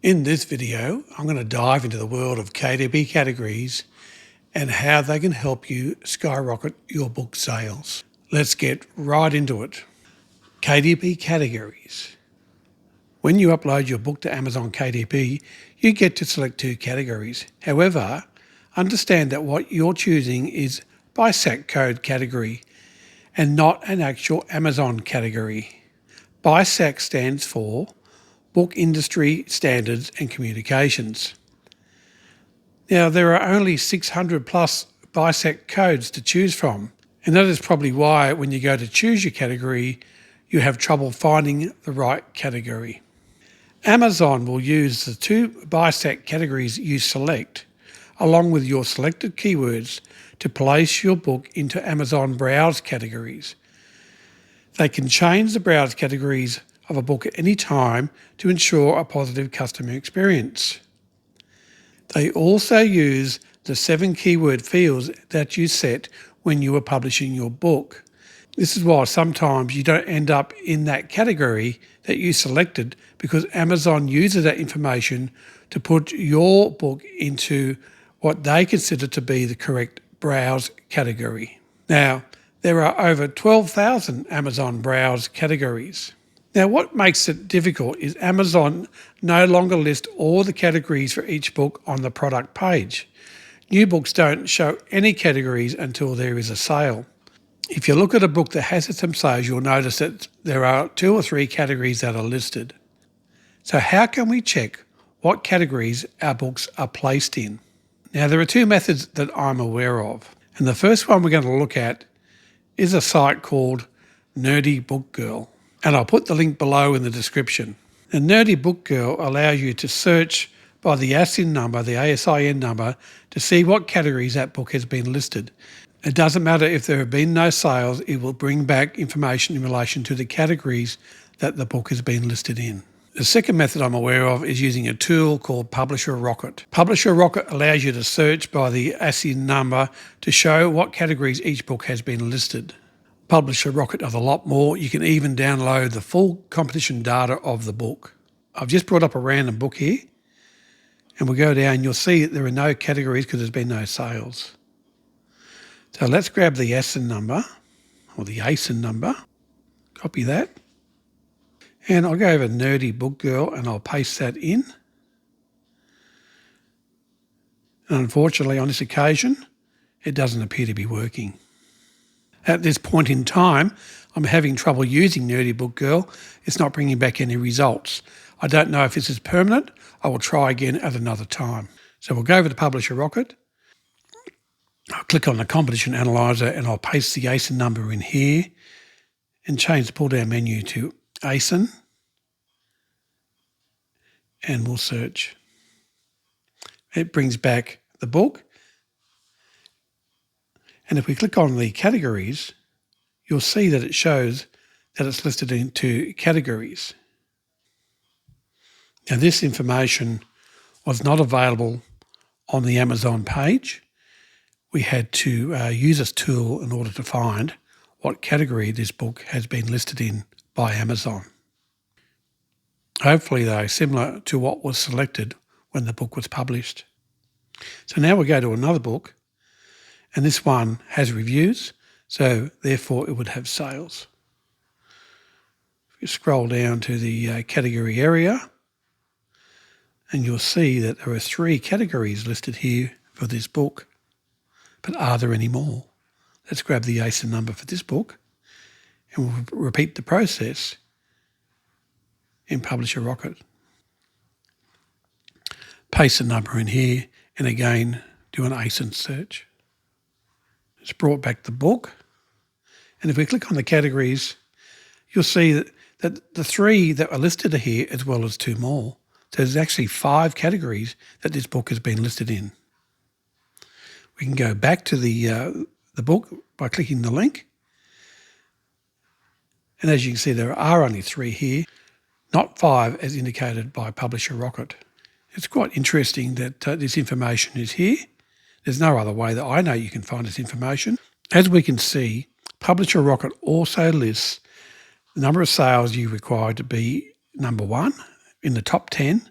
In this video, I'm going to dive into the world of KDP categories and how they can help you skyrocket your book sales. Let's get right into it. KDP categories. When you upload your book to Amazon KDP, you get to select two categories. However, understand that what you're choosing is BISAC code category and not an actual Amazon category. BISAC stands for Book Industry Standards and Communications. Now, there are only 600 plus BISAC codes to choose from, and that is probably why when you go to choose your category, you have trouble finding the right category. Amazon will use the two BISAC categories you select, along with your selected keywords, to place your book into Amazon Browse categories. They can change the browse categories of a book at any time to ensure a positive customer experience. They also use the 7 keyword fields that you set when you are publishing your book. This is why sometimes you don't end up in that category that you selected, because Amazon uses that information to put your book into what they consider to be the correct browse category. Now, there are over 12,000 Amazon browse categories. Now, what makes it difficult is Amazon no longer lists all the categories for each book on the product page. New books don't show any categories until there is a sale. If you look at a book that has some sales, you'll notice that there are 2 or 3 categories that are listed. So how can we check what categories our books are placed in? Now, there are 2 methods that I'm aware of. And the first one we're going to look at is a site called Nerdy Book Girl. And I'll put the link below in the description. And Nerdy Book Girl allows you to search by the ASIN number, the ASIN number, to see what categories that book has been listed. It doesn't matter if there have been no sales, it will bring back information in relation to the categories that the book has been listed in. The second method I'm aware of is using a tool called Publisher Rocket. Publisher Rocket allows you to search by the ASIN number to show what categories each book has been listed. Publisher Rocket does a lot more. You can even download the full competition data of the book. I've just brought up a random book here, and we'll go down. You'll see that there are no categories because there's been no sales. So let's grab the ASIN number, or the ASIN number, copy that, and I'll go over Nerdy Book Girl and I'll paste that in. And unfortunately, on this occasion, it doesn't appear to be working. At this point in time, I'm having trouble using Nerdy Book Girl. It's not bringing back any results. I don't know if this is permanent. I will try again at another time. So we'll go over to Publisher Rocket. I'll click on the Competition Analyzer and I'll paste the ASIN number in here and change the pull-down menu to ASIN. And we'll search. It brings back the book. And if we click on the categories, you'll see that it shows that it's listed into categories. Now, this information was not available on the Amazon page. We had to use this tool in order to find what category this book has been listed in by Amazon. Hopefully, though, similar to what was selected when the book was published. So now we go to another book. And this one has reviews, so therefore it would have sales. If you scroll down to the category area, and you'll see that there are 3 categories listed here for this book. But are there any more? Let's grab the ASIN number for this book, and we'll repeat the process in Publisher Rocket. Paste the number in here, and again, do an ASIN search. It's brought back the book. And if we click on the categories, you'll see that the 3 that are listed are here as well as 2 more. So there's actually 5 categories that this book has been listed in. We can go back to the book by clicking the link. And as you can see, there are only 3 here, not 5 as indicated by Publisher Rocket. It's quite interesting that this information is here. There's no other way that I know you can find this information. As we can see, Publisher Rocket also lists the number of sales you require to be number 1 in the top 10,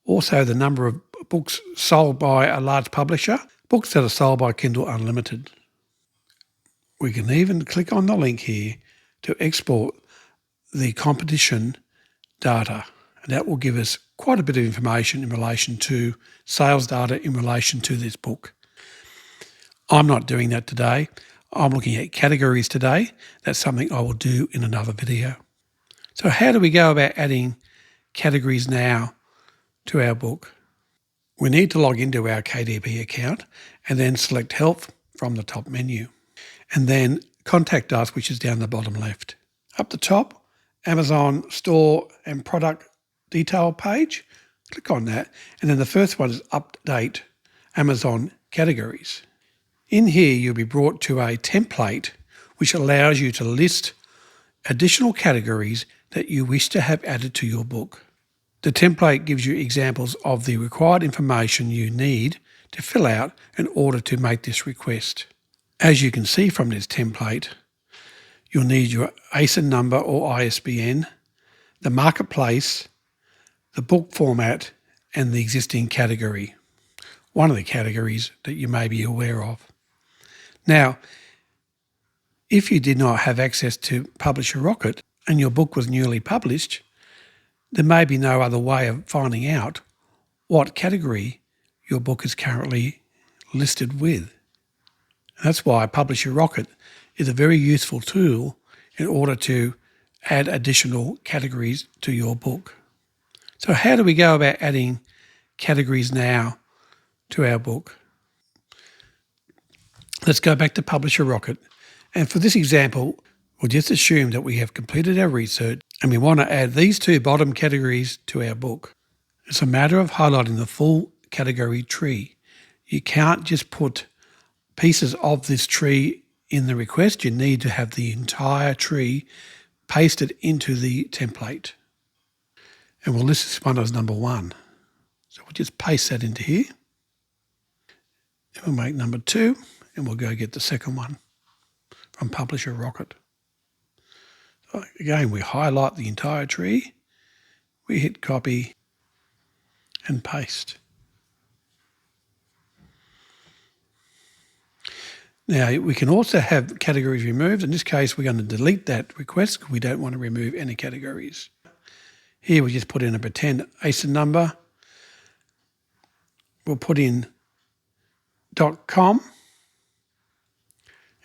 Also the number of books sold by a large publisher, books that are sold by Kindle Unlimited. We can even click on the link here to export the competition data, and that will give us quite a bit of information in relation to sales data in relation to this book. I'm not doing that today. I'm looking at categories today. That's something I will do in another video. So how do we go about adding categories now to our book? We need to log into our KDP account and then select Help from the top menu. And then Contact Us, which is down the bottom left. Up the top, Amazon Store and Product Detail page. Click on that. And then the first one is Update Amazon Categories. In here, you'll be brought to a template which allows you to list additional categories that you wish to have added to your book. The template gives you examples of the required information you need to fill out in order to make this request. As you can see from this template, you'll need your ASIN number or ISBN, the marketplace, the book format, and the existing category. One of the categories that you may be aware of. Now, if you did not have access to Publisher Rocket and your book was newly published, there may be no other way of finding out what category your book is currently listed with. And that's why Publisher Rocket is a very useful tool in order to add additional categories to your book. So how do we go about adding categories now to our book? Let's go back to Publisher Rocket. And for this example, we'll just assume that we have completed our research and we want to add these two bottom categories to our book. It's a matter of highlighting the full category tree. You can't just put pieces of this tree in the request. You need to have the entire tree pasted into the template. And we'll list this one as number 1. So we'll just paste that into here. And we'll make number 2, and we'll go get the second one from Publisher Rocket. So again, we highlight the entire tree, we hit copy and paste. Now, we can also have categories removed. In this case, we're going to delete that request because we don't want to remove any categories. Here, we just put in a pretend ASIN number. We'll put in .com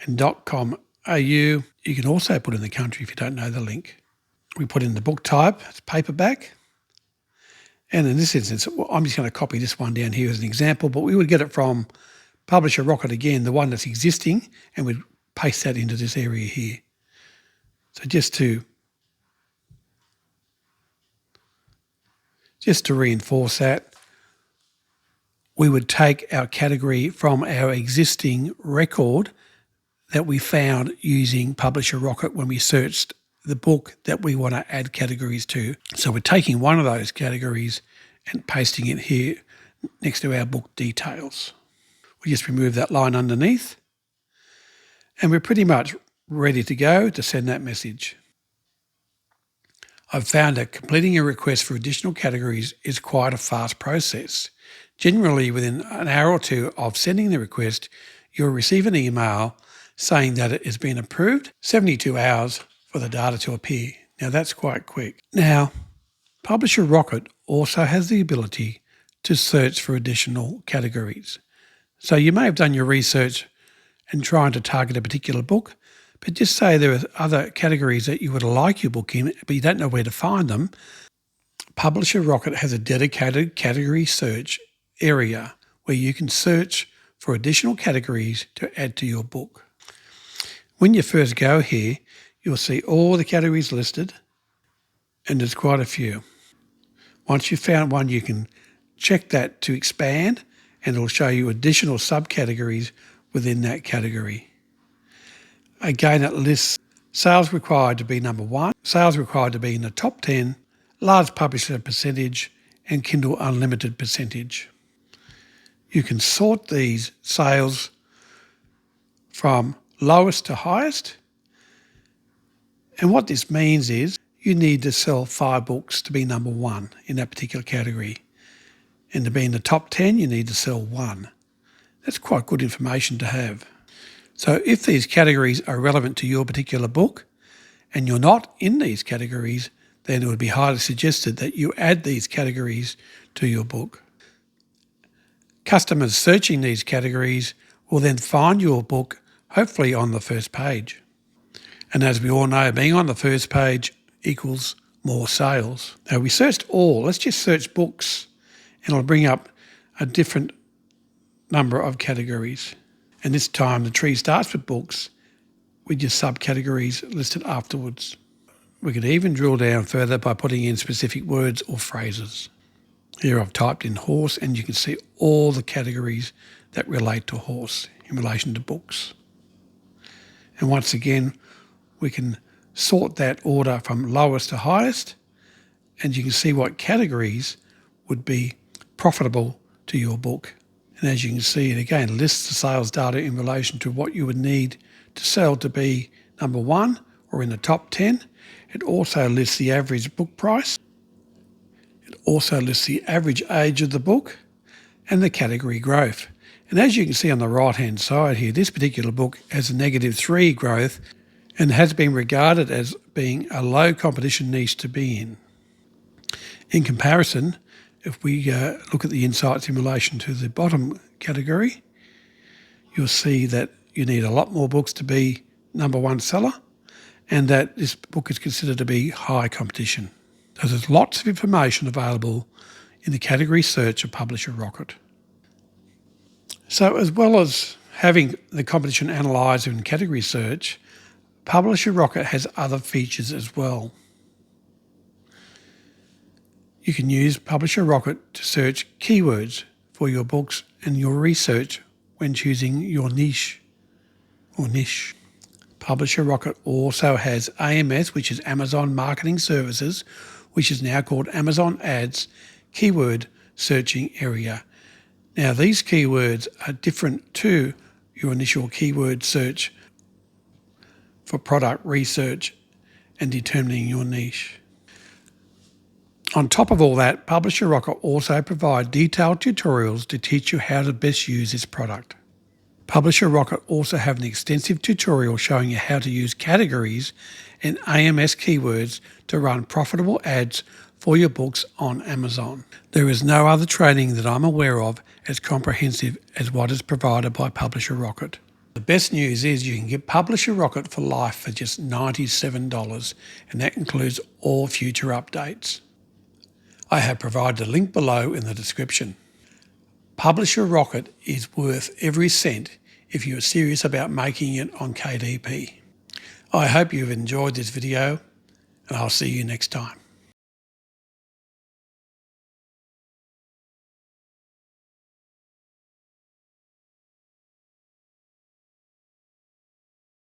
and .com.au. You can also put in the country if you don't know the link. We put in the book type, it's paperback. And in this instance, I'm just going to copy this one down here as an example, but we would get it from Publisher Rocket again, the one that's existing, and we'd paste that into this area here. So just to reinforce that, we would take our category from our existing record that we found using Publisher Rocket when we searched the book that we want to add categories to. So we're taking one of those categories and pasting it here next to our book details. We just remove that line underneath and we're pretty much ready to go to send that message. I've found that completing a request for additional categories is quite a fast process. Generally, within an hour or two of sending the request, you'll receive an email saying that it has been approved, 72 hours for the data to appear. Now that's quite quick. Now, Publisher Rocket also has the ability to search for additional categories. So you may have done your research and trying to target a particular book, but just say there are other categories that you would like your book in, but you don't know where to find them. Publisher Rocket has a dedicated category search area where you can search for additional categories to add to your book. When you first go here, you'll see all the categories listed, and there's quite a few. Once you've found one, you can check that to expand, and it'll show you additional subcategories within that category. Again, it lists sales required to be number 1, sales required to be in the top 10, large publisher percentage, and Kindle Unlimited percentage. You can sort these sales from lowest to highest. And what this means is you need to sell 5 books to be number 1 in that particular category. And to be in the top 10, you need to sell 1. That's quite good information to have. So if these categories are relevant to your particular book and you're not in these categories, then it would be highly suggested that you add these categories to your book. Customers searching these categories will then find your book, hopefully on the first page. And as we all know, being on the first page equals more sales. Now we searched all. Let's just search books and it'll bring up a different number of categories. And this time the tree starts with books with your subcategories listed afterwards. We could even drill down further by putting in specific words or phrases. Here I've typed in horse and you can see all the categories that relate to horse in relation to books. And once again, we can sort that order from lowest to highest, and you can see what categories would be profitable to your book. And as you can see, it again lists the sales data in relation to what you would need to sell to be number 1 or in the top 10. It also lists the average book price. It also lists the average age of the book and the category growth. And as you can see on the right-hand side here, this particular book has a -3 growth and has been regarded as being a low competition niche to be in. In comparison, if we look at the insights in relation to the bottom category, you'll see that you need a lot more books to be number 1 seller and that this book is considered to be high competition. So there's lots of information available in the category search of Publisher Rocket. So as well as having the competition analyzer in category search, Publisher Rocket has other features as well. You can use Publisher Rocket to search keywords for your books and your research when choosing your niche or niche. Publisher Rocket also has AMS, which is Amazon Marketing Services, which is now called Amazon Ads Keyword Searching Area. Now these keywords are different to your initial keyword search for product research and determining your niche. On top of all that, Publisher Rocket also provides detailed tutorials to teach you how to best use this product. Publisher Rocket also have an extensive tutorial showing you how to use categories and AMS keywords to run profitable ads for your books on Amazon. There is no other training that I'm aware of as comprehensive as what is provided by Publisher Rocket. The best news is you can get Publisher Rocket for life for just $97, and that includes all future updates. I have provided a link below in the description. Publisher Rocket is worth every cent if you are serious about making it on KDP. I hope you've enjoyed this video, and I'll see you next time.